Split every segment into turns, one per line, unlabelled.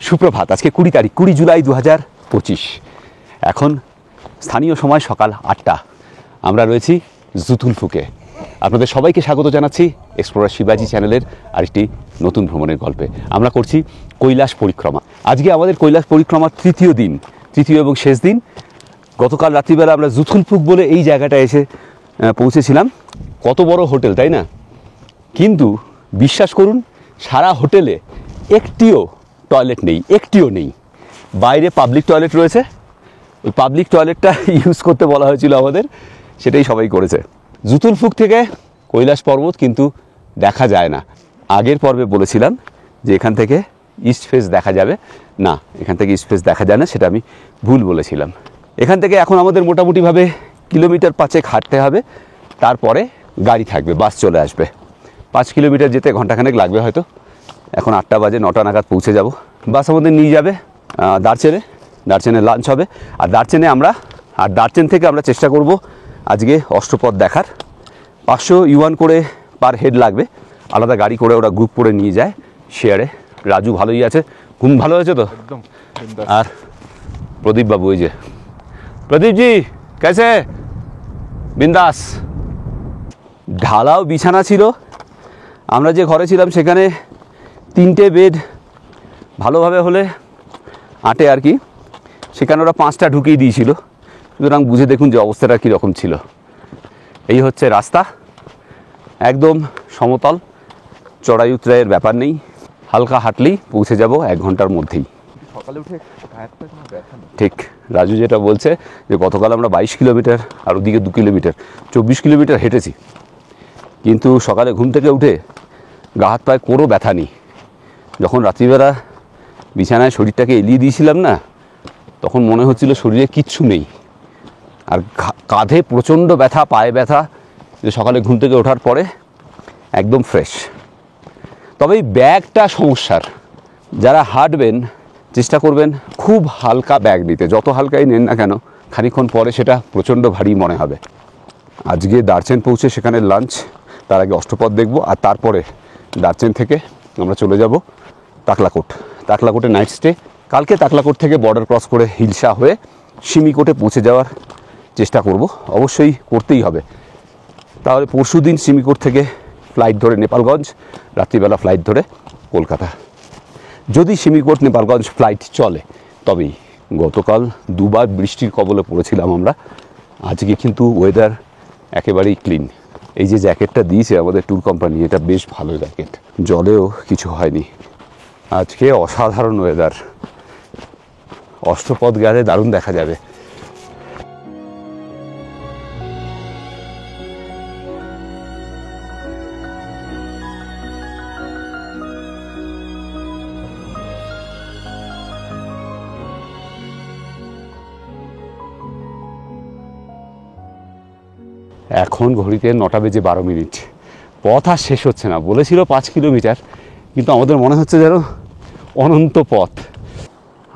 সুপ্রভাত। আজকে 20 তারিখ, 20 জুলাই 2025। এখন স্থানীয় সময় সকাল 8টা। আমরা রয়েছি জুতুলফুকে। আপনাদের সবাইকে স্বাগত জানাচ্ছি এক্সপ্লোরার শিবাজি চ্যানেলের আরেকটি নতুন ভ্রমণের গল্পে। আমরা করছি কৈলাস পরিক্রমা। আজকে আমাদের কৈলাস পরিক্রমার তৃতীয় এবং শেষ দিন। গতকাল রাত্রিবেলা আমরা জুতুলফুক বলে এই জায়গাটায় এসে পৌঁছেছিলাম। কত বড় হোটেল, তাই না? কিন্তু বিশ্বাস করুন, সারা হোটেলে একটিও টয়লেট নেই, একটিও নেই। বাইরে পাবলিক টয়লেট রয়েছে, ওই পাবলিক টয়লেটটা ইউজ করতে বলা হয়েছিল আমাদের, সেটাই সবাই করেছে। জুতুলফুক থেকে কৈলাস পর্বত কিন্তু দেখা যায় না। আগের পর্বে বলেছিলাম যে এখান থেকে ইস্ট ফেস দেখা যাবে, না, এখান থেকে ইস্ট ফেস দেখা যায় না, সেটা আমি ভুল বলেছিলাম। এখান থেকে এখন আমাদের মোটামুটিভাবে কিলোমিটার 5 হাঁটতে হবে, তারপরে গাড়ি থাকবে, বাস চলে আসবে। 5 কিলোমিটার যেতে ঘন্টাখানেক লাগবে হয়তো। এখন 8টা বাজে, 9টা নাগাদ পৌঁছে যাব। বাস আমাদের নিয়ে যাবে দার্চেনে লাঞ্চ হবে। আর দার্চেন থেকে আমরা চেষ্টা করব আজকে অষ্টপথ দেখার। 500 ইউয়ান করে পার হেড লাগবে, আলাদা গাড়ি করে ওরা গ্রুপ করে নিয়ে যায় শেয়ারে। রাজু ভালোই আছে, ঘুম ভালো হয়েছে তো একদম। আর প্রদীপ বাবু, ওই যে প্রদীপজি, কেসে? বিন্দাস। ঢালাও বিছানা ছিল। আমরা যে ঘরে ছিলাম সেখানে 3টে বেড ভালোভাবে হলে আটে আর কি, সেখানে ওরা 5টা ঢুকিয়ে দিয়েছিল। সুতরাং বুঝে দেখুন যে অবস্থাটা কীরকম ছিল। এই হচ্ছে রাস্তা, একদম সমতল, চড়াই উতরাইয়ের ব্যাপার নেই। হালকা হাঁটলেই পৌঁছে যাব 1 ঘন্টার মধ্যেই।
সকালে উঠে
ঠিক রাজু যেটা বলছে যে গতকাল আমরা 22 কিলোমিটার আর ওদিকে 2 কিলোমিটার, 24 কিলোমিটার হেঁটেছি, কিন্তু সকালে ঘুম থেকে উঠে গা হাত পায়ে কোনো ব্যথা নেই। যখন রাত্রিবেলা বিছানায় শরীরটাকে এলিয়ে দিয়েছিলাম না, তখন মনে হচ্ছিল শরীরে কিচ্ছু নেই। আর কাঁধে প্রচণ্ড ব্যথা, পায়ে ব্যথা, যে সকালে ঘুম থেকে ওঠার পরে একদম ফ্রেশ। তবে এই ব্যাগটা সমস্যার। যারা হাঁটবেন চেষ্টা করবেন খুব হালকা ব্যাগ নিতে। যত হালকাই নেন না কেন, খানিকক্ষণ পরে সেটা প্রচণ্ড ভারী মনে হবে। আজকে দার্চেন পৌঁছে সেখানে লাঞ্চ, তার আগে অষ্টপথ দেখব, আর তারপরে দার্চেন থেকে আমরা চলে যাব তাকলাকোটে নাইট স্টে। কালকে তাকলাকোট থেকে বর্ডার ক্রস করে হিলসা হয়ে সিমিকোটে পৌঁছে যাওয়ার চেষ্টা করব, অবশ্যই করতেই হবে। তাহলে পরশু দিন সিমিকোট থেকে ফ্লাইট ধরে নেপালগঞ্জ, রাত্রিবেলা ফ্লাইট ধরে কলকাতা। যদি সিমিকোট নেপালগঞ্জ ফ্লাইট চলে তবেই। গতকাল 2বার বৃষ্টির কবলে পড়েছিলাম আমরা। আজকে কিন্তু ওয়েদার একেবারেই ক্লিন। এই যে জ্যাকেটটা দিয়েছে আমাদের ট্যুর কোম্পানি, এটা বেশ ভালো জ্যাকেট, জলেও কিছু হয়নি। আজকে অসাধারণ ওয়েদার, অষ্টপথ গেলে দারুণ দেখা যাবে। এখন ঘড়িতে 9টা বেজে 12 মিনিট। পথ আর শেষ হচ্ছে না। বলেছিল 5 কিলোমিটার, কিন্তু আমাদের মনে হচ্ছে যেন অনন্ত পথ।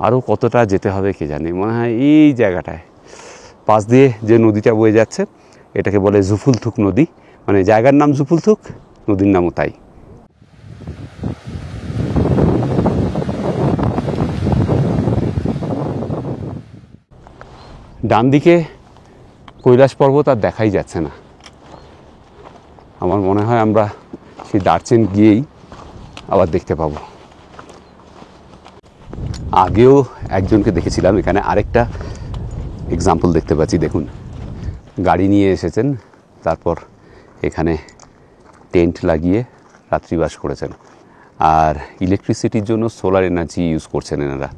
আরও কতটা যেতে হবে কে জানে। মনে হয় এই জায়গাটায় পাশ দিয়ে যে নদীটা বয়ে যাচ্ছে, এটাকে বলে জুফুলথুক নদী। মানে জায়গার নাম জুফুলথুক, নদীর নামও তাই। ডান দিকে কৈলাস পর্বত আর দেখাই যাচ্ছে না। আমার মনে হয় আমরা সেই দার্চেন গিয়েই আবার দেখতে পাবো। আগেও একজনকে দেখেছিলাম এখানে, আরেকটা এক্সাম্পল দেখতে পাচ্ছি। দেখুন, গাড়ি নিয়ে এসেছেন, তারপর এখানে টেন্ট লাগিয়ে রাত্রিবাস করেছেন। আর ইলেকট্রিসিটির জন্য সোলার এনার্জি ইউজ করছেন এনারা।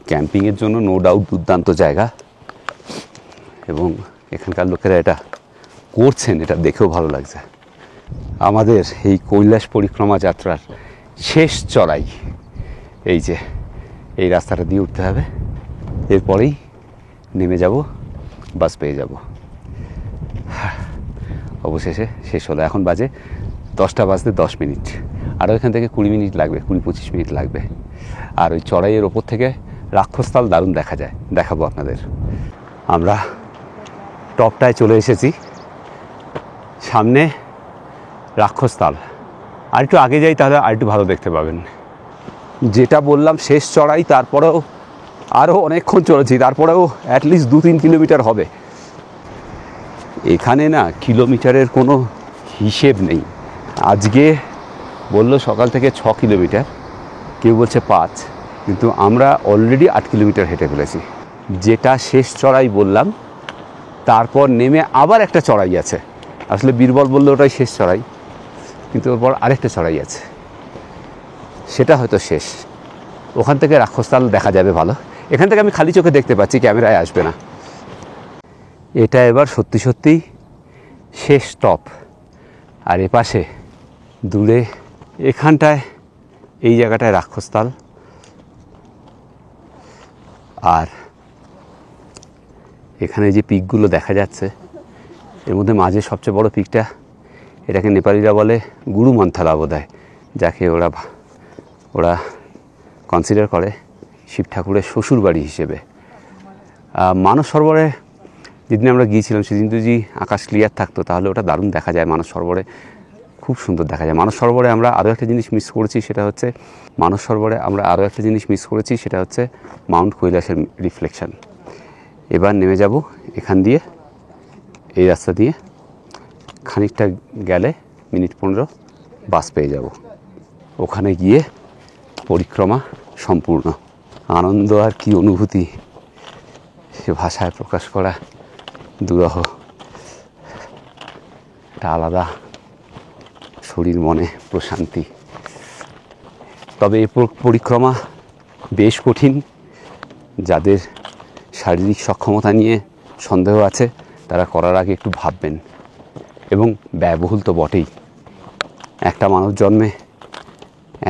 ক্যাম্পিংয়ের জন্য নো ডাউট দুর্দান্ত জায়গা, এবং এখানকার লোকেরা এটা করছেন, এটা দেখেও ভালো লাগছে। আমাদের এই কৈলাস পরিক্রমা যাত্রার শেষ চড়াই। এই যে এই রাস্তাটা দিয়ে উঠতে হবে, এরপরেই নেমে যাব, বাস পেয়ে যাব। অবশেষে শেষ হলো। এখন বাজে 10টা বাজতে 10 মিনিট। আরও এখান থেকে 20 মিনিট লাগবে, 20-25 মিনিট লাগবে। আর ওই চড়াইয়ের ওপর থেকে রাক্ষসতাল দারুণ দেখা যায়, দেখাবো আপনাদের। আমরা টপটায় চলে এসেছি, সামনে রাক্ষসতাল। আর একটু আগে যাই, তাহলে আর একটু ভালো দেখতে পাবেন। যেটা বললাম শেষ চড়াই, তারপরেও আরও অনেকক্ষণ চলেছি, তারপরেও অ্যাটলিস্ট 2-3 কিলোমিটার হবে। এখানে না কিলোমিটারের কোনো হিসেব নেই। আজকে বললো সকাল থেকে 6 কিলোমিটার, কেউ বলছে 5, কিন্তু আমরা অলরেডি 8 কিলোমিটার হেঁটে ফেলেছি। যেটা শেষ চড়াই বললাম, তারপর নেমে আবার একটা চড়াই আছে। আসলে বীরবল বললো ওটাই শেষ চড়াই, কিন্তু ওর পর আরেকটা চড়াই আছে, সেটা হয়তো শেষ। ওখান থেকে রাক্ষসতাল দেখা যাবে ভালো। এখান থেকে আমি খালি চোখে দেখতে পাচ্ছি, ক্যামেরায় আসবে না। এটা এবার সত্যি সত্যিই শেষ স্টপ। আর এপাশে দূরে এখানটায়, এই জায়গাটায় রাক্ষসতাল। আর এখানে যে পিকগুলো দেখা যাচ্ছে, এর মধ্যে মাঝে সবচেয়ে বড় পিকটা, এটাকে নেপালিরা বলে গুরু মন্থালা বোধহয়, যাকে ওরা কনসিডার করে শিব ঠাকুরের শ্বশুর বাড়ি হিসেবে। মানস সরোবরে যেদিন আমরা গিয়েছিলাম, সেদিন যদি আকাশ ক্লিয়ার থাকতো তাহলে ওটা দারুণ দেখা যায়। মানস সরোবরে খুব সুন্দর দেখা যায়। মানস সরোবরে আমরা আরও একটা জিনিস মিস করেছি, সেটা হচ্ছে মাউন্ট কৈলাসের রিফ্লেকশন। এবার নেমে যাব এখান দিয়ে, এই রাস্তা দিয়ে খানিকটা গেলে মিনিট 15 বাস পেয়ে যাব। ওখানে গিয়ে পরিক্রমা সম্পূর্ণ। আনন্দ আর কি অনুভূতি, সে ভাষায় প্রকাশ করা দুরূহ। একটা আলাদা শরীর মনে প্রশান্তি। তবে এই পরিক্রমা বেশ কঠিন। যাদের শারীরিক সক্ষমতা নিয়ে সন্দেহ আছে, তারা করার আগে একটু ভাববেন, এবং ব্যয়বহুল তো বটেই। একটা মানব জন্মে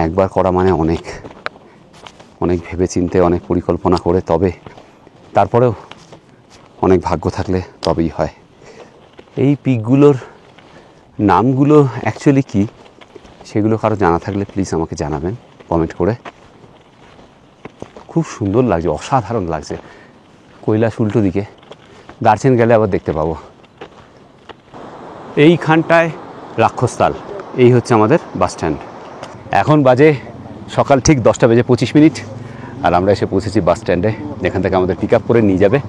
একবার করা মানে অনেক অনেক ভেবেচিন্তে, অনেক পরিকল্পনা করে, তবে তারপরেও অনেক ভাগ্য থাকলে তবেই হয়। এই পিকগুলোর নামগুলো অ্যাকচুয়ালি কী, সেগুলো কারো জানা থাকলে প্লিজ আমাকে জানাবেন কমেন্ট করে। খুব সুন্দর লাগছে, অসাধারণ লাগছে। কৈলাস উল্টো দিকে, দার্চেন গেলে আবার দেখতে পাবো। এইখানটায় রাক্ষসতাল, এই হচ্ছে আমাদের বাস স্ট্যান্ড। এখন বাজে সকাল ঠিক 10:25, আর আমরা এসে পৌঁছেছি বাস স্ট্যান্ডে, যেখান থেকে আমাদের পিক আপ করে নিয়ে যাবে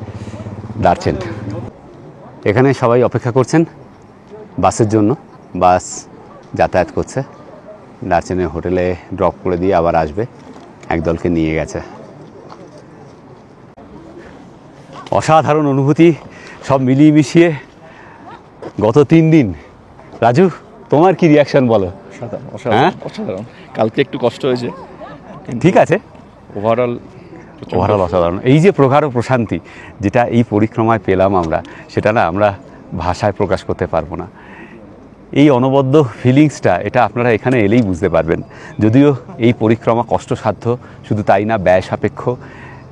দার্চেন। এখানে সবাই অপেক্ষা করছেন বাসের জন্য। বাস যাতায়াত করছে, দার্চেনের হোটেলে ড্রপ করে দিয়ে আবার আসবে। একদলকে নিয়ে গেছে। অসাধারণ অনুভূতি, সব মিলিয়ে মিশিয়ে গত 3 দিন। রাজু, তোমার কি রিয়াকশন বলো?
অসাধারণ। কালকে একটু কষ্ট হয়েছে,
ঠিক আছে,
ওভারঅল
অসাধারণ। এই যে প্রগাঢ় প্রশান্তি যেটা এই পরিক্রমায় পেলাম আমরা, সেটা না আমরা ভাষায় প্রকাশ করতে পারবো না। এই অনবদ্য ফিলিংসটা, এটা আপনারা এখানে এলেই বুঝতে পারবেন। যদিও এই পরিক্রমা কষ্টসাধ্য, শুধু তাই না ব্যয় সাপেক্ষ।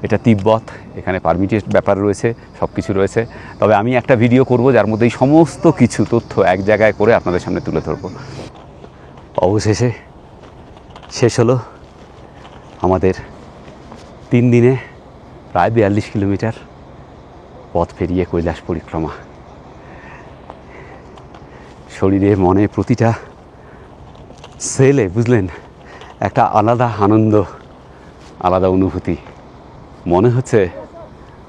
এটা তিব্বত, এখানে পারমিটের ব্যাপার রয়েছে, সব কিছু রয়েছে। তবে আমি একটা ভিডিও করব যার মধ্যে এই সমস্ত কিছু তথ্য এক জায়গায় করে আপনাদের সামনে তুলে ধরব। অবশেষে শেষ হলো আমাদের 3 দিনে প্রায় 42 কিলোমিটার পথ পেরিয়ে কৈলাস পরিক্রমা। শরীরে মনে প্রতিটা সেলে, বুঝলেন, একটা আলাদা আনন্দ, আলাদা অনুভূতি। মনে হচ্ছে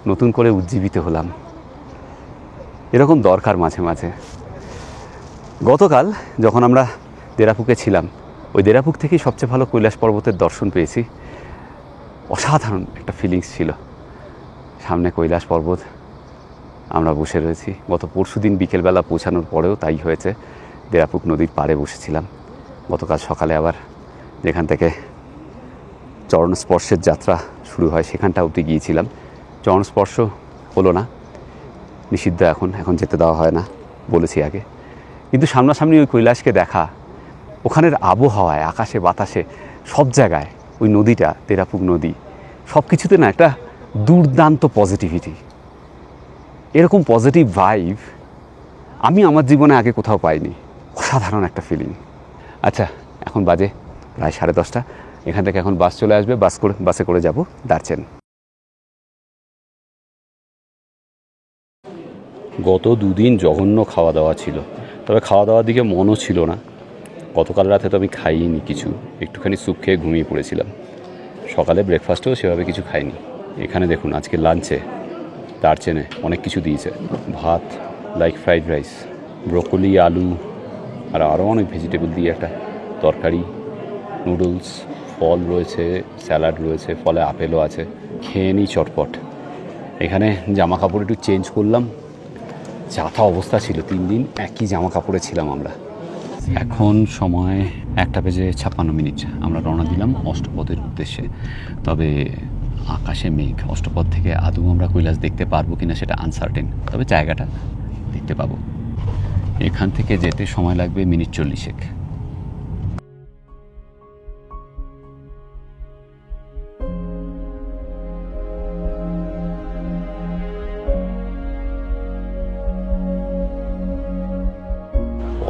নতুন করে উজ্জীবিত হলাম। এরকম দরকার মাঝে মাঝে। গতকাল যখন আমরা দেরাপুকে ছিলাম, ওই দেরাপুক থেকেই সবচেয়ে ভালো কৈলাস পর্বতের দর্শন পেয়েছি। অসাধারণ একটা ফিলিংস ছিল। সামনে কৈলাস পর্বত, আমরা বসে রয়েছি। গত পরশুদিন বিকেলবেলা পৌঁছানোর পরেও তাই হয়েছে, দেরাপুক নদীর পাড়ে বসেছিলাম। গতকাল সকালে আবার যেখান থেকে চরণ স্পর্শের যাত্রা শুরু হয়, সেখানটা অবধি গিয়েছিলাম। চরণ স্পর্শ হলো না, নিষিদ্ধ, এখন যেতে দেওয়া হয় না, বলেছি আগে। কিন্তু সামনাসামনি ওই কৈলাসকে দেখা, ওখানের আবহাওয়ায়, আকাশে বাতাসে, সব জায়গায় ওই নদীটা, দেরাপুক নদী, সব কিছুতে না একটা দুর্দান্ত পজিটিভিটি। এরকম পজিটিভ ভাইব আমি আমার জীবনে আগে কোথাও পাইনি। অসাধারণ একটা ফিলিং। আচ্ছা, এখন বাজে প্রায় 10:30। এখান থেকে এখন বাস চলে আসবে, বাসে করে যাব দার্চেন। গত 2 দিন জঘন্য খাওয়া দাওয়া ছিল, তবে খাওয়া দাওয়ার দিকে মনও ছিল না। গতকাল রাতে তো আমি খাইনি কিছু, একটুখানি স্যুপ খেয়ে ঘুমিয়ে পড়েছিলাম। সকালে ব্রেকফাস্টেও সেভাবে কিছু খাইনি। এখানে দেখুন আজকে লাঞ্চে দারচেনে অনেক কিছু দিয়েছে, ভাত, লাইক ফ্রাইড রাইস, ব্রোকলি, আলু আর আরও অনেক ভেজিটেবল দিয়ে একটা তরকারি, নুডলস, ফল রয়েছে, স্যালাড রয়েছে, ফলে আপেলও আছে। খেয়ে নিই চটপট। এখানে জামা কাপড় একটু চেঞ্জ করলাম, যাতা অবস্থা ছিল, 3 দিন একই জামা কাপড়ে ছিলাম আমরা। এখন সময় 1:56 আমরা রওনা দিলাম অষ্টপথের উদ্দেশ্যে। তবে আকাশে মেঘ, অষ্টপথ থেকে আদৌ আমরা কৈলাস দেখতে পারবো কিনা সেটা আনসার্টেন, তবে জায়গাটা দেখতে পাবো। এখান থেকে যেতে সময় লাগবে মিনিট 40।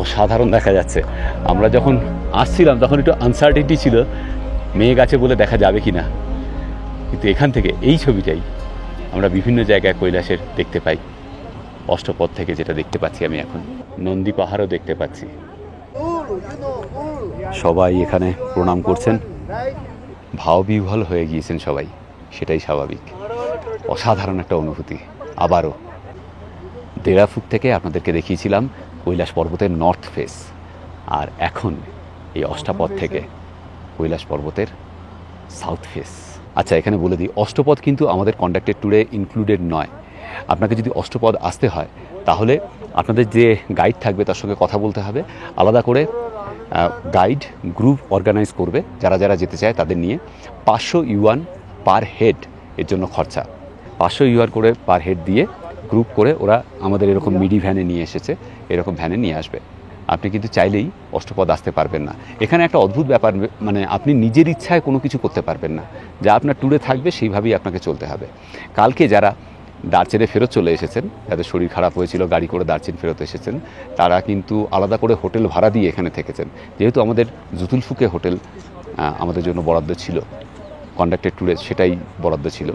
অসাধারণ দেখা যাচ্ছে। আমরা যখন আসছিলাম তখন একটু আনসার্টেনটি ছিল, মেঘ আছে বলে দেখা যাবে কি না, কিন্তু এখান থেকে এই ছবিটাই আমরা বিভিন্ন জায়গায় কৈলাসের দেখতে পাই। অষ্টপথ থেকে যেটা দেখতে পাচ্ছি আমি এখন, নন্দী পাহাড়ও দেখতে পাচ্ছি। সবাই এখানে প্রণাম করছেন, ভাববিহ্বল হয়ে গিয়েছেন সবাই, সেটাই স্বাভাবিক। অসাধারণ একটা অনুভূতি। আবারও 1.5 ফুট থেকে আপনাদেরকে দেখিয়েছিলাম কৈলাস পর্বতের নর্থ ফেস, আর এখন এই অষ্টাপথ থেকে কৈলাস পর্বতের সাউথ ফেস। আচ্ছা, এখানে বলে দিই, অষ্টপথ কিন্তু আমাদের কন্ডাক্টেড ট্যুরে ইনক্লুডেড নয়। আপনাকে যদি অষ্টপথ আসতে হয় তাহলে আপনাদের যে গাইড থাকবে তার সঙ্গে কথা বলতে হবে। আলাদা করে গাইড গ্রুপ অর্গানাইজ করবে, যারা যারা যেতে চায় তাদের নিয়ে। 500 ইউয়ান পার হেড এর জন্য খরচা। 500 ইউয়ান করে পার হেড দিয়ে গ্রুপ করে ওরা আমাদের এরকম মিডি ভ্যানে নিয়ে এসেছে, এরকম ভ্যানে নিয়ে আসবে। আপনি কিন্তু চাইলেই অষ্টপথ আসতে পারবেন না। এখানে একটা অদ্ভুত ব্যাপার, মানে আপনি নিজের ইচ্ছায় কোনো কিছু করতে পারবেন না, যা আপনার ট্যুরে থাকবে সেইভাবেই আপনাকে চলতে হবে। কালকে যারা দার্চেনে ফেরত চলে এসেছেন, যাদের শরীর খারাপ হয়েছিল, গাড়ি করে দার্চেন ফেরত এসেছেন, তারা কিন্তু আলাদা করে হোটেল ভাড়া দিয়ে এখানে থেকেছেন। যেহেতু আমাদের জুতুলফুকে হোটেল আমাদের জন্য বরাদ্দ ছিল, কন্ডাক্টেড ট্যুরে সেটাই বরাদ্দ ছিল,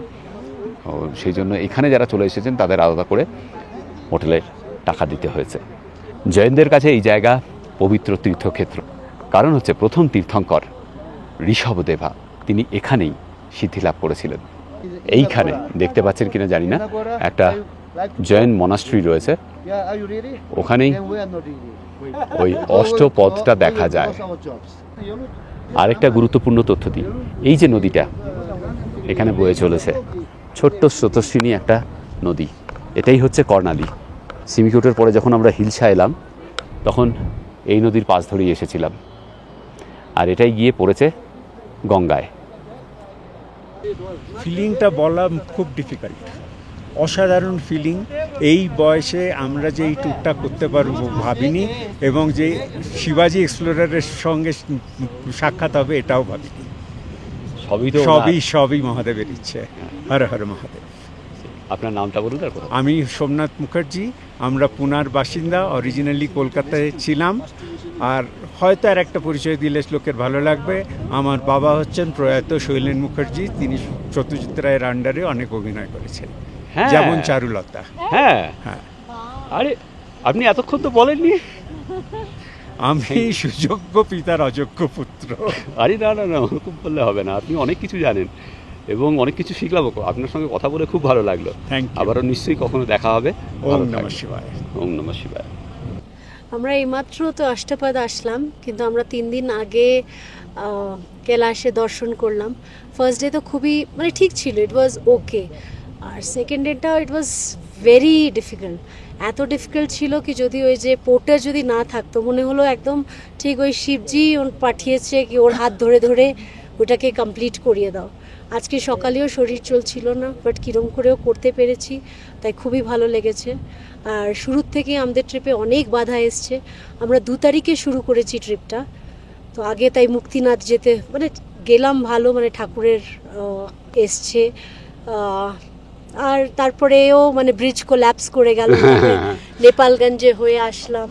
সেই জন্য এখানে যারা চলে এসেছেন তাদের আলাদা করে হোটেলের টাকা দিতে হয়েছে। জৈনদের কাছে এই জায়গা পবিত্র তীর্থক্ষেত্র। কারণ হচ্ছে প্রথম তীর্থঙ্কর ঋষভদেবা তিনি এখানেই সিদ্ধি লাভ করেছিলেন। এইখানে দেখতে পাচ্ছেন কিনা জানি না, একটা জৈন মনাস্ট্রি রয়েছে, ওখানেই ওই অষ্টপথটা দেখা যায়। আরেকটা গুরুত্বপূর্ণ তথ্য দিই, এই যে নদীটা এখানে বয়ে চলেছে, ছোট্ট স্রোতস্বিনী একটা নদী, এটাই হচ্ছে কর্ণালী। সিমিকোটের পরে যখন আমরা হিলসা এলাম তখন এই নদীর পাশ ধরেই এসেছিলাম, আর এটাই গিয়ে পড়েছে গঙ্গায়।
ফিলিংটা বলা খুব ডিফিকাল্ট, অসাধারণ ফিলিং। এই বয়সে আমরা যে এই ট্যুরটা করতে পারবো ভাবিনি, এবং যে শিবাজি এক্সপ্লোরারের সঙ্গে সাক্ষাৎ হবে এটাও ভাবিনি। সবই মহাদেবের ইচ্ছে। হর হর মহাদেব।
আপনার নামটা বলুন।
আমি সোমনাথ মুখার্জি, আমরা পুনার বাসিন্দা, অরিজিনালি কলকাতায় ছিলাম। আর হয়তো আর একটা পরিচয় দিলে লোকের ভালো লাগবে, আমার বাবা হচ্ছেন প্রয়াত শৈলেন মুখার্জি, তিনি সত্যজিৎ রায়ের আন্ডারে অনেক অভিনয় করেছেন, যেমন চারুলতা।
হ্যাঁ হ্যাঁ, আরে আপনি এতক্ষণ তো বলেননি।
আমি সুযোগ্য পিতার অযোগ্য পুত্র।
আরে না না না, ওরকম বললে হবে না, আপনি অনেক কিছু জানেন এবং অনেক কিছু শিখলাম। আপনার সঙ্গে কথা বলে খুব ভালো লাগলো। আবারও নিশ্চয়ই কখনো দেখা হবে।
ওম নমঃ শিবায়।
ওম নমঃ শিবায়।
আমরা এইমাত্র তো অষ্টপদ আসলাম, কিন্তু আমরা 3 দিন আগে কৈলাসে দর্শন করলাম। ফার্স্ট ডে তো খুবই মানে ঠিক ছিল, ইট ওয়াজ ওকে। আর second data it was very difficult. এত ডিফিকাল্ট ছিল কি যদি ওই যে পোর্টার যদি না থাকতো, মনে হলো একদম ঠিক ওই শিবজি পাঠিয়েছে কি ওর হাত ধরে ধরে ওটাকে কমপ্লিট করিয়ে দাও। আজকে সকালেও শরীর চলছিল না, বাট কীরম করেও করতে পেরেছি, তাই খুবই ভালো লেগেছে। আর শুরুর থেকে আমাদের ট্রিপে অনেক বাধা এসছে। আমরা 2 তারিখে শুরু করেছি ট্রিপটা, তো আগে তাই মুক্তিনাথ যেতে মানে গেলাম ভালো, মানে ঠাকুরের এসছে। আর তারপরেও মানে ব্রিজ কোল্যাপস করে গেল, নেপালগঞ্জে হয়ে আসলাম।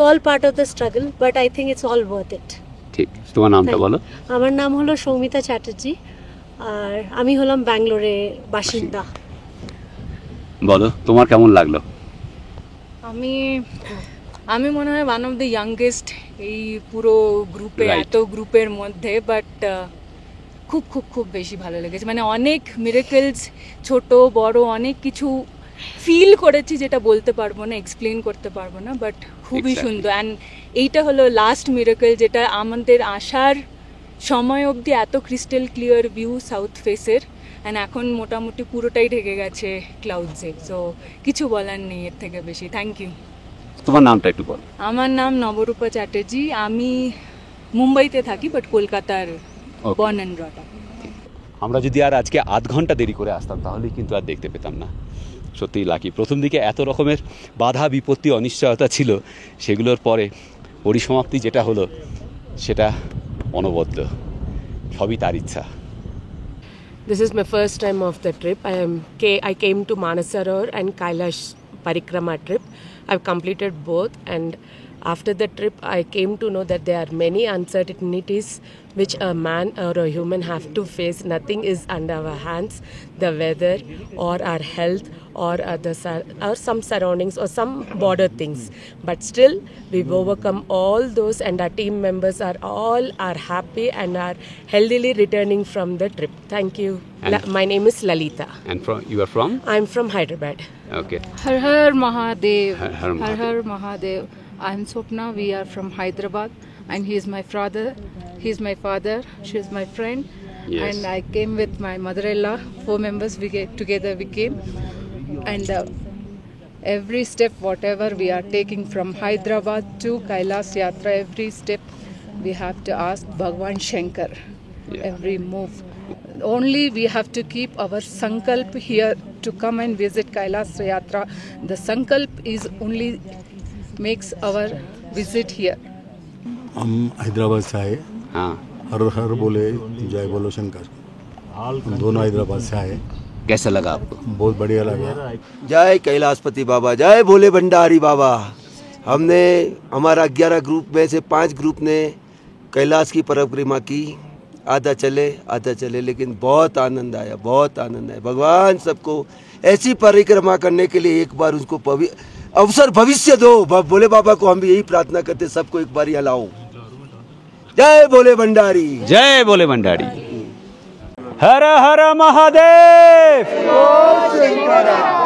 All part of the struggle, but I think it's all worth it.
ঠিক, তোমার নামটা বলো।
আমার নাম হলো সৌমিতা চ্যাটার্জি, আর আমি হলাম ব্যাঙ্গালোরে বাসিন্দা।
বলো তোমার কেমন লাগলো?
আমি মনে হয় ওয়ান অফ দ্য ইয়াংগেস্ট এই পুরো গ্রুপে, এত গ্রুপের মধ্যে, বাট খুব খুব খুব বেশি ভালো লেগেছে। মানে অনেক মিরাকেলস, ছোট বড় অনেক কিছু ফিল করেছি, যেটা বলতে পারবো না, এক্সপ্লেন করতে পারবো না, বাট খুবই
Exactly.
সুন্দর। অ্যান্ড এইটা হলো লাস্ট মিরাকেল, যেটা আমাদের আসার সময় অবধি এত ক্রিস্টাল ক্লিয়ার ভিউ সাউথ ফেসের, অ্যান্ড এখন মোটামুটি পুরোটাই ঢেকে গেছে ক্লাউডসে। সো কিছু বলার নেই এর থেকে বেশি। Thank you.
তোমার নামটা একটু বল।
আমার নাম নবরূপা চ্যাটার্জি, আমি মুম্বাইতে থাকি, বাট কলকাতার
Okay.
Born and brought up.
আমরা যদি আর আজকে আধ ঘন্টা দেরি করে আসতাম তাহলে কিন্তু আর দেখতে পেতাম না। সত্যিই লাকি। প্রথম দিকে এত রকমের বাধা বিপত্তি অনিশ্চয়তা ছিল, সেগুলোর পরে পরিসমাপ্তি যেটা হলো সেটা অনবদ্য, সবই তার ইচ্ছা।
This is my first time of the trip. I came to Manasarovar and Kailash Parikrama trip. I've completed both, and after the trip I came to know that there are many uncertainties which a man or a human have to face. Nothing is under our hands. The weather or our health or or some surroundings or some border things, but still we've overcome all those, and our team members are happy and are healthily returning from the trip. Thank you.
And-
My name is Lalita.
And you are from?
I'm from Hyderabad.
Okay.
Har Har Mahadev.
Har Har
Har Har Mahadev. I'm Swapna. We are from Hyderabad, and he is my father. He's my father. She is my friend.
Yes.
And I came with my mother-in-law. 4 members. We came, and every step, whatever we are taking from Hyderabad to Kailash Yatra, every step we have to ask Bhagwan Shankar.
Yeah.
Every move. Only we have to keep our sankalp here to come and visit Kailash Yatra. The sankalp is only makes our visit here.
हम हैदराबाद से आए,
हाँ,
हर हर बोले जय बोलो शंकर। हम दोनों हैदराबाद से आए,
कैसा लगा आपको?
बहुत बढ़िया लगा।
जय कैलाशपति बाबा, जय भोले भंडारी बाबा। हमने हमारा 11 ग्रुप में से 5 ग्रुप ने कैलाश की परिक्रमा की। आधा चले, लेकिन बहुत आनंद आया, बहुत आनंद आया। भगवान सबको ऐसी परिक्रमा करने के लिए एक बार उसको अवसर भविष्य दो। भोले बाबा को हम भी यही प्रार्थना करते, सबको एक बार यहाँ लाओ। जय भोले भंडारी,
जय भोले भंडारी। हर हर Mahadev.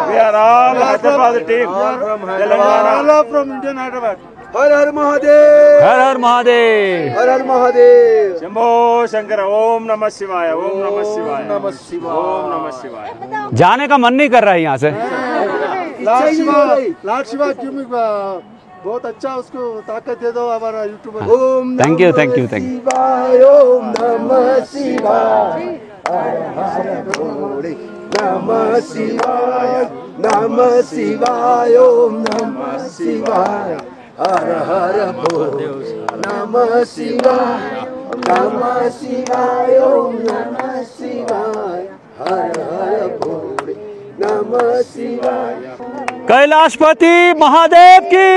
We are all Hyderabad team. Telangana from Indian Hyderabad.
हर हर महादेव,
हर हर महादेव।
हर हर महादेव।
शंभो शंकर, ओम नमः शिवाय, ओम नमः शिवाय, नमः शिवाय, ओम नमः शिवाय।
जाने का मन नहीं कर रहा है यहाँ से।
लाड शिवा बहुत अच्छा, उसको ताकत दे दो हमारा यूट्यूबर।
ओम
Thank you,
नमः
thank you, thank you.
शिवाय, ओम नमः शिवाय, हर हर भोले, नमः शिवाय, नमः शिवाय, ओम नमः शिवाय, हर हर भोले, नमः शिवाय, नमः शिवाय, ओम नमः शिवाय, हर हर भोले, नमः शिवाय।
कैलाशपति महादेव की।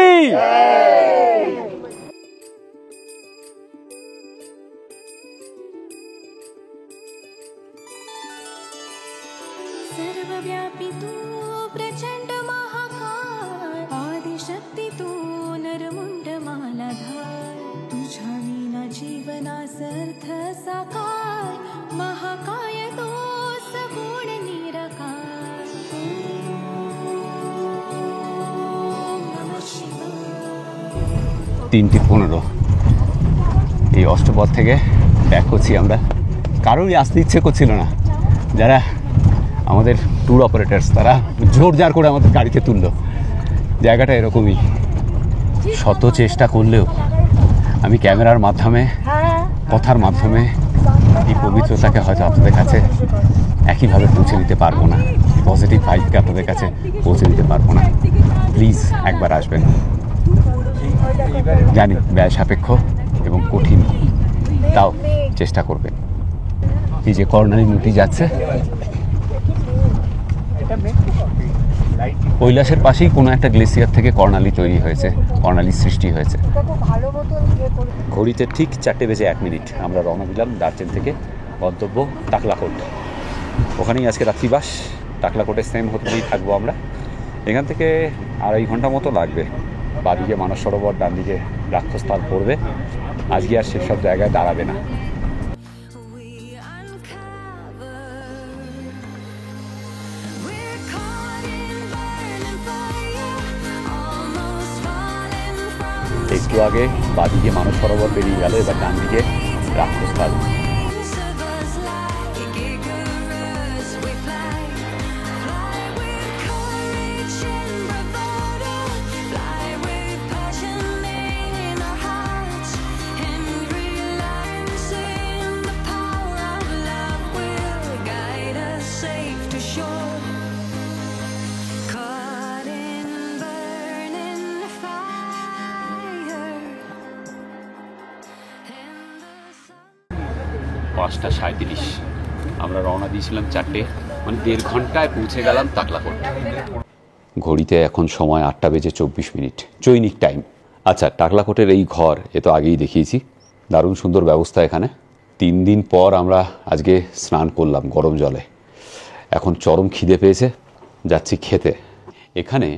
सर्वव्यापी तू प्रचंड महाकाय, आदिशक्ती तू नरमुंड मालाधार, तुझ्या विना जीवनास अर्थ साकार, महाकाय तो सगुण निराकार। ओम नमः शिवाय।
3:15 এই অষ্টপথ থেকে ব্যাক করছি আমরা। কারোরই আসতে ইচ্ছে করছিল না। যারা আমাদের ট্যুর অপারেটার্স তারা জোরজার করে আমাদের গাড়িতে তুললো। জায়গাটা এরকমই, শত চেষ্টা করলেও আমি ক্যামেরার মাধ্যমে, কথার মাধ্যমে এই পবিত্রতাকে হয়তো আপনাদের কাছে একইভাবে পৌঁছে দিতে পারবো না, পজিটিভ ভাইবকে আপনাদের কাছে পৌঁছে দিতে পারবো না। প্লিজ একবার আসবেন। জানি ব্যয় সাপেক্ষ এবং কঠিন, তাও চেষ্টা করবেন। এই যে কর্নারি নদী যাচ্ছে, কৈলাসের পাশেই কোনো একটা গ্লেসিয়ার থেকে কর্ণালী তৈরি হয়েছে, কর্ণালী সৃষ্টি হয়েছে। ঘড়িতে ঠিক 4:01 আমরা রওনা দিলাম দার্জিলিং থেকে। গন্তব্য টাকলাকোট। ওখানেই আজকে রাত্রিবাস। টাকলাকোটে সেম হোটেলেই থাকবো আমরা। এখান থেকে 2.5 ঘন্টা মতো লাগবে। বাদিকে মানস সরোবর, ডান দিকে রাক্ষসতাল পড়বে। আজকে আর সেসব জায়গায় দাঁড়াবে না। একটু আগে বাদিকে মানস সরোবর পেরিয়ে গেল, এবার ডান দিকে রাক্ষসখাল।
পাঁচটা 37, আমরা রওনা দিয়েছিলাম 4টে, মানে 1.5 ঘন্টায় পৌঁছে গেলাম তাকলাকোট। ঘড়িতে এখন সময় 8:24, চৈনিক টাইম। আচ্ছা, টাকলাকোটের এই ঘর এ তো আগেই দেখিয়েছি, দারুণ সুন্দর ব্যবস্থা এখানে। 3 দিন পর আমরা আজকে স্নান করলাম গরম জলে। এখন চরম খিদে পেয়েছে, যাচ্ছি খেতে। এখানে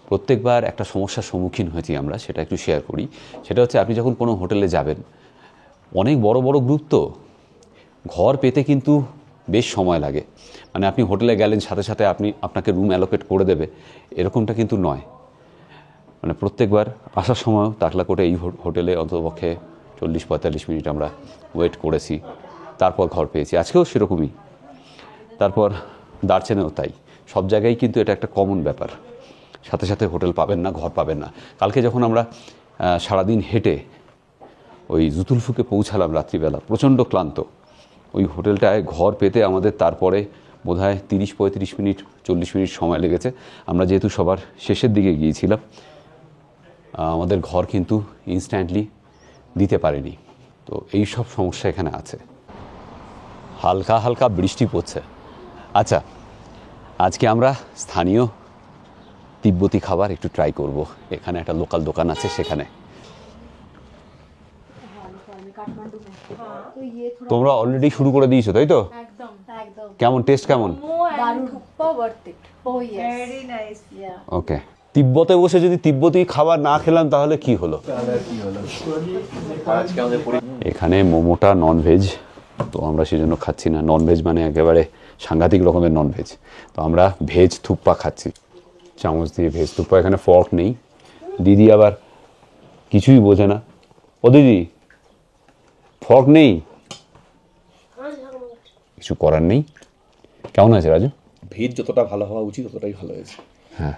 প্রত্যেকবার একটা সমস্যার সম্মুখীন হয়েছি আমরা, সেটা একটু শেয়ার করি। সেটা হচ্ছে আপনি যখন কোনো হোটেলে যাবেন, অনেক বড় বড় গ্রুপ তো ঘর পেতে কিন্তু বেশ সময় লাগে। মানে আপনি হোটেলে গেলেন, সাথে সাথে আপনাকে রুম অ্যালোকেট করে দেবে, এরকমটা কিন্তু নয়। মানে প্রত্যেকবার আসার সময় তাকলাকোটে এই হোটেলে অন্ততপক্ষে 40-45 মিনিট আমরা ওয়েট করেছি, তারপর ঘর পেয়েছি। আজকেও সেরকমই। তারপর দার্চেনেও তাই। সব জায়গায় কিন্তু এটা একটা কমন ব্যাপার, সাথে সাথে হোটেল পাবেন না, ঘর পাবেন না। কালকে যখন আমরা সারাদিন হেঁটে ওই জুতুলফুকে পৌঁছালাম রাত্রিবেলা, প্রচণ্ড ক্লান্ত, ওই হোটেলটায় ঘর পেতে আমাদের তারপরে বোধহয় 30-35 মিনিট 40 মিনিট সময় লেগেছে। আমরা যেহেতু সবার শেষের দিকে গিয়েছিলাম, আমাদের ঘর কিন্তু ইনস্ট্যান্টলি দিতে পারেনি। তো এই সব সমস্যা এখানে আছে। হালকা হালকা বৃষ্টি পড়ছে। আচ্ছা, আজকে আমরা স্থানীয় তিব্বতী খাবার একটু ট্রাই করব। এখানে একটা লোকাল দোকান আছে, সেখানে। তোমরা অলরেডি শুরু করে দিয়েছো, তাই তো?
একদম একদম।
কেমন টেস্ট, কেমন? ওকে। তিব্বতে বসে যদি তিব্বতী খাবার না খেলাম তাহলে কি হলো? এখানে মোমোটা ননভেজ, তো আমরা সেজন্য খাচ্ছি না। ননভেজ মানে একেবারে সাংঘাতিক রকমের ননভেজ। তো আমরা ভেজ থুপ্পা খাচ্ছি, চামচ দিয়ে ভেজ থুপ্পা। এখানে ফর্ক নেই। দিদি আবার কিছুই বোঝে না। ও দিদি, ফর্ক নেই, কিছু করার নেই। কেমন আছে রাজু?
ভেজ যতটা ভালো হওয়া উচিত ততটাই ভালো হয়েছে।
হ্যাঁ,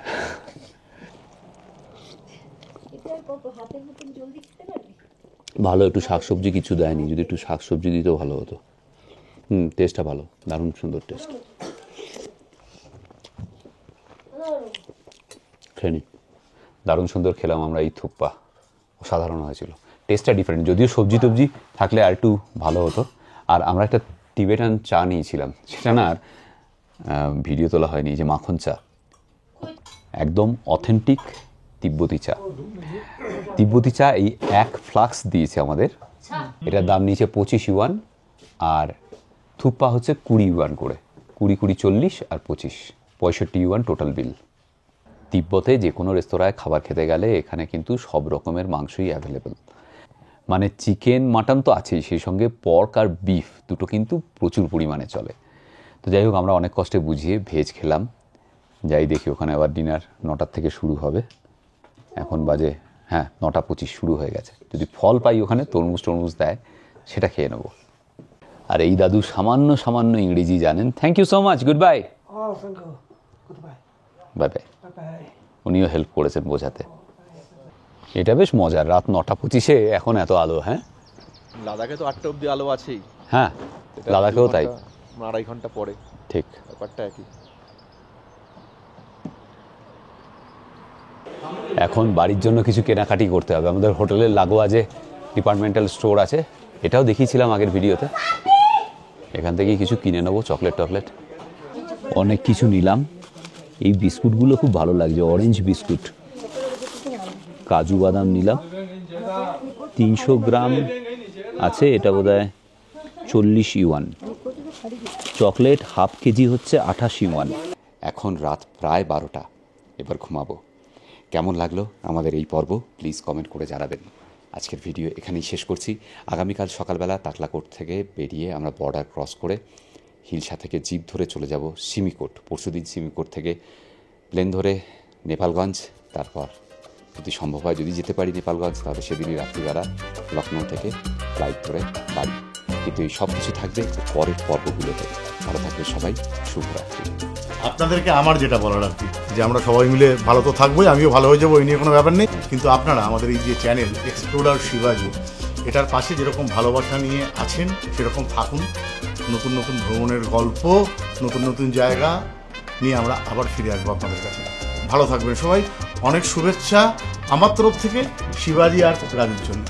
ভালো। একটু শাকসবজি কিছু দেয়নি, যদি একটু শাকসবজি দিতেও ভালো হতো। টেস্টটা ভালো, দারুণ সুন্দর টেস্ট। খেয়ে নি, দারুণ সুন্দর খেলাম আমরা এই থুপ্পা, অসাধারণ হয়েছিল। টেস্টটা ডিফারেন্ট, যদিও সবজি টবজি থাকলে আর একটু ভালো হতো। আর আমরা একটা টিবেটান চা নিয়েছিলাম, সেটা না আর ভিডিও তোলা হয়নি, যে মাখন চা, একদম অথেন্টিক তিব্বতী চা। তিব্বতী চা এই 1 ফ্লাক্স দিয়েছে আমাদের, এটার দাম নিয়েছে 25 ইউয়ান, আর থুপ্পা হচ্ছে 20 ইউয়ান করে। 20, 40 আর 25, 65 ইউয়ান টোটাল বিল। তিব্বতে যে কোনো রেস্তোরাঁয় খাবার খেতে গেলে এখানে কিন্তু সব রকমের মাংসই অ্যাভেলেবেল। মানে চিকেন, মাটন তো আছেই, সেই সঙ্গে পর্ক আর বিফ দুটো কিন্তু প্রচুর পরিমাণে চলে। তো যাই হোক, আমরা অনেক কষ্টে বুঝিয়ে ভেজ খেলাম। যাই দেখি, ওখানে আবার ডিনার 9টার থেকে শুরু হবে। এখন বাজে 9:25 শুরু হয়ে গেছে। যদি ফল পাই ওখানে, তরমুজ দেয়, সেটা খেয়ে নেব। আর এই দাদু সামান্য সামান্য ইংরেজি জানেন। Thank you so much, good bye. Bye bye. উনিও হেল্প করেছেন বোঝাতে। এটা বেশ মজার, রাত 9:25 এখন এত আলো। হ্যাঁ,
লাদাখে তো 8টা অবধি আলো আছেই।
হ্যাঁ, লাদাখেও তাই,
2.5 ঘন্টা পরে।
ঠিক,
ব্যাপারটা একই।
এখন বাড়ির জন্য কিছু কেনাকাটি করতে হবে। আমাদের হোটেলের লাগোয়া যে ডিপার্টমেন্টাল স্টোর আছে, এটাও দেখিয়েছিলাম আগের ভিডিওতে। এখান থেকেই কিছু কিনে নেবো, চকলেট। অনেক কিছু নিলাম। এই বিস্কুটগুলো খুব ভালো লাগছে, অরেঞ্জ বিস্কুট। কাজু বাদাম নিলাম, 300 গ্রাম আছে, এটা বোধহয় 40 ইউয়ান। চকলেট হাফ কেজি হচ্ছে 28 ইউয়ান। এখন রাত প্রায় 12টা, এবার ঘুমাবো। কেমন লাগলো আমাদের এই পর্ব প্লিজ কমেন্ট করে জানাবেন। আজকের ভিডিও এখানেই শেষ করছি। আগামীকাল সকালবেলা তাকলাকোট থেকে বেরিয়ে আমরা বর্ডার ক্রস করে হিলসা থেকে জিপ ধরে চলে যাব সিমিকোট। পরশুদিন সিমিকোট থেকে প্লেন ধরে নেপালগঞ্জ, তারপর
যদি সম্ভব হয়, যদি যেতে পারি নেপালগঞ্জ, তাহলে সেদিনই রাত্রিবেলা লখনৌ থেকে ফ্লাইট করে বাড়ি। কিন্তু এই সব কিছু থাকবে পরের পর্বগুলোতে। ভালো থাকবে সবাই, শুভরাত্রি।
আপনাদেরকে আমার যেটা বলার আর কি, যে আমরা সবাই মিলে ভালো তো থাকবোই, আমিও ভালো হয়ে যাবো, এই নিয়ে কোনো ব্যাপার নেই। কিন্তু আপনারা আমাদের এই যে চ্যানেল এক্সপ্লোরার শিবাজি, এটার পাশে যেরকম ভালোবাসা নিয়ে আছেন সেরকম থাকুন। নতুন নতুন ভ্রমণের গল্প, নতুন নতুন জায়গা নিয়ে আমরা আবার ফিরে আসবো আপনাদের কাছে। ভালো থাকবেন সবাই, অনেক শুভেচ্ছা আমার তরফ থেকে শিবাজি আর রাজুর জন্য।